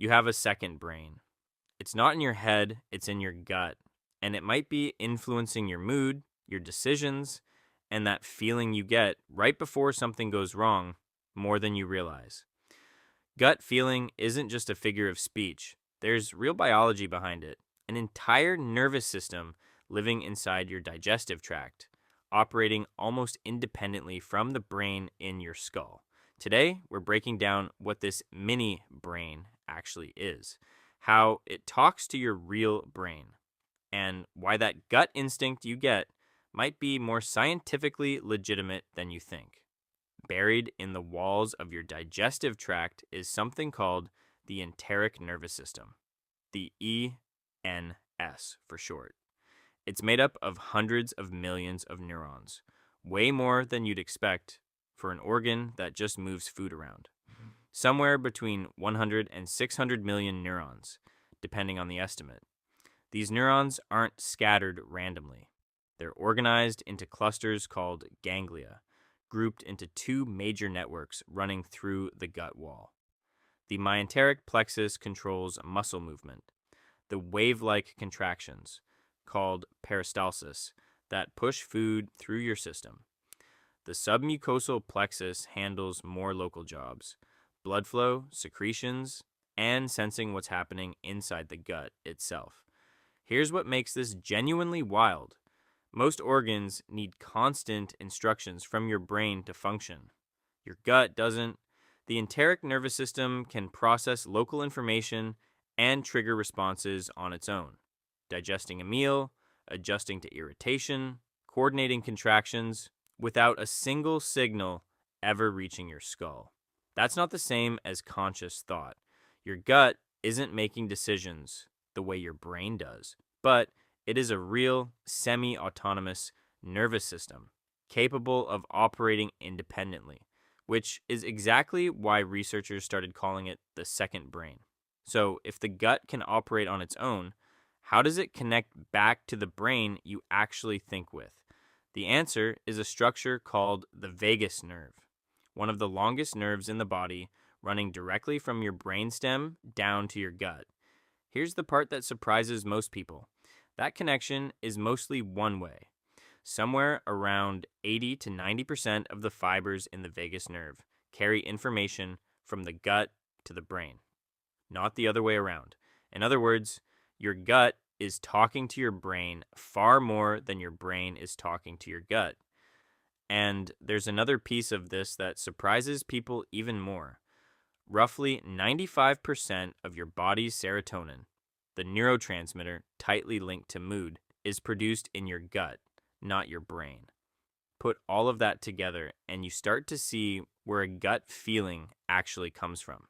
You have a second brain. It's not in your head, it's in your gut. And it might be influencing your mood, your decisions, and that feeling you get right before something goes wrong more than you realize. Gut feeling isn't just a figure of speech, there's real biology behind it. An entire nervous system living inside your digestive tract, operating almost independently from the brain in your skull. Today, we're breaking down what this mini brain actually is, how it talks to your real brain, and why that gut instinct you get might be more scientifically legitimate than you think. Buried in the walls of your digestive tract is something called the enteric nervous system, the ENS for short. It's made up of hundreds of millions of neurons, way more than you'd expect for an organ that just moves food around. Somewhere between 100 and 600 million neurons, depending on the estimate. These neurons aren't scattered randomly. They're organized into clusters called ganglia, grouped into two major networks running through the gut wall. The myenteric plexus controls muscle movement, the wave-like contractions, called peristalsis, that push food through your system. The submucosal plexus handles more local jobs, blood flow, secretions, and sensing what's happening inside the gut itself. Here's what makes this genuinely wild. Most organs need constant instructions from your brain to function. Your gut doesn't. The enteric nervous system can process local information and trigger responses on its own, digesting a meal, adjusting to irritation, coordinating contractions, without a single signal ever reaching your skull. That's not the same as conscious thought. Your gut isn't making decisions the way your brain does, but it is a real, semi-autonomous nervous system capable of operating independently, which is exactly why researchers started calling it the second brain. So, if the gut can operate on its own, how does it connect back to the brain you actually think with? The answer is a structure called the vagus nerve, one of the longest nerves in the body, running directly from your brainstem down to your gut. Here's the part that surprises most people. That connection is mostly one way. Somewhere around 80 to 90% of the fibers in the vagus nerve carry information from the gut to the brain, not the other way around. In other words, your gut is talking to your brain far more than your brain is talking to your gut. And there's another piece of this that surprises people even more. Roughly 95% of your body's serotonin, the neurotransmitter tightly linked to mood, is produced in your gut, not your brain. Put all of that together and you start to see where a gut feeling actually comes from.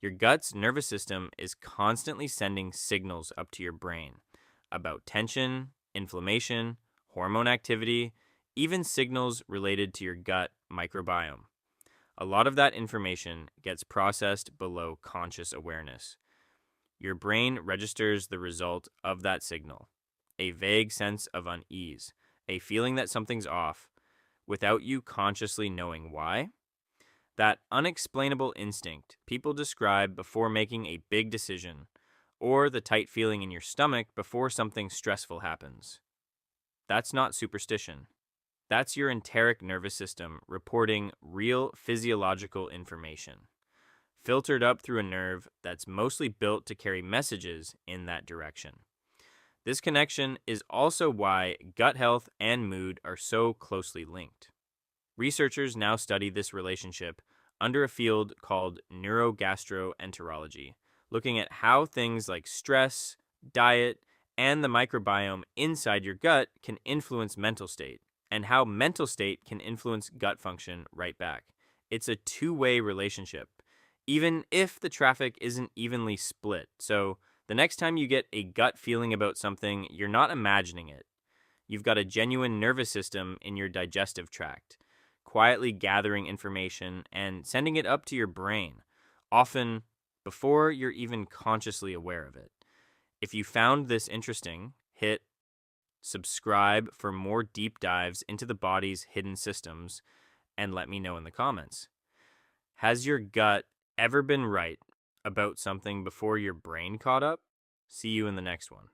Your gut's nervous system is constantly sending signals up to your brain about tension, inflammation, hormone activity, even signals related to your gut microbiome. A lot of that information gets processed below conscious awareness. Your brain registers the result of that signal, a vague sense of unease, a feeling that something's off, without you consciously knowing why. That unexplainable instinct people describe before making a big decision, or the tight feeling in your stomach before something stressful happens. That's not superstition. That's your enteric nervous system reporting real physiological information, filtered up through a nerve that's mostly built to carry messages in that direction. This connection is also why gut health and mood are so closely linked. Researchers now study this relationship under a field called neurogastroenterology, looking at how things like stress, diet, and the microbiome inside your gut can influence mental state, and how mental state can influence gut function right back. It's a two-way relationship, even if the traffic isn't evenly split. So the next time you get a gut feeling about something, you're not imagining it. You've got a genuine nervous system in your digestive tract, quietly gathering information and sending it up to your brain, often before you're even consciously aware of it. If you found this interesting, hit subscribe for more deep dives into the body's hidden systems, and let me know in the comments. Has your gut ever been right about something before your brain caught up. See you in the next one.